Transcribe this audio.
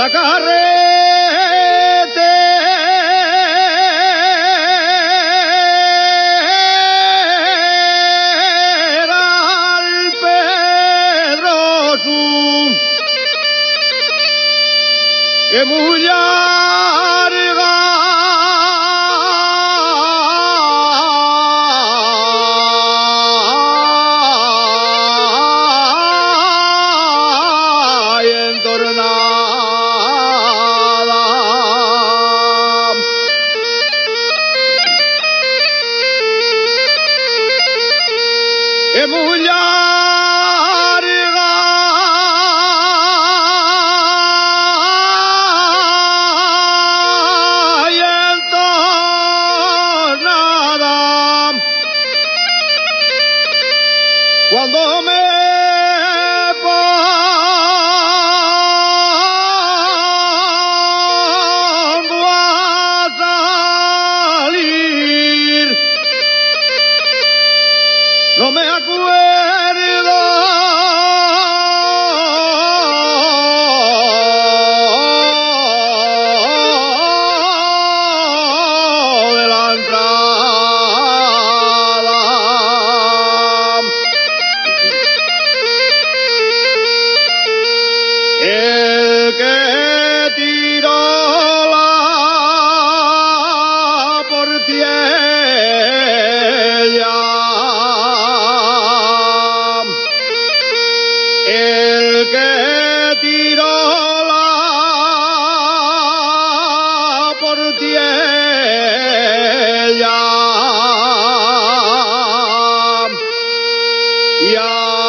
la carretera al Pedroso, que muy larga y entornada, que muy larga y entornada. Cuando me pongo a salir, no me acuerdo de la entrada. El que tiró la portiella, el que tiró la portiella, ya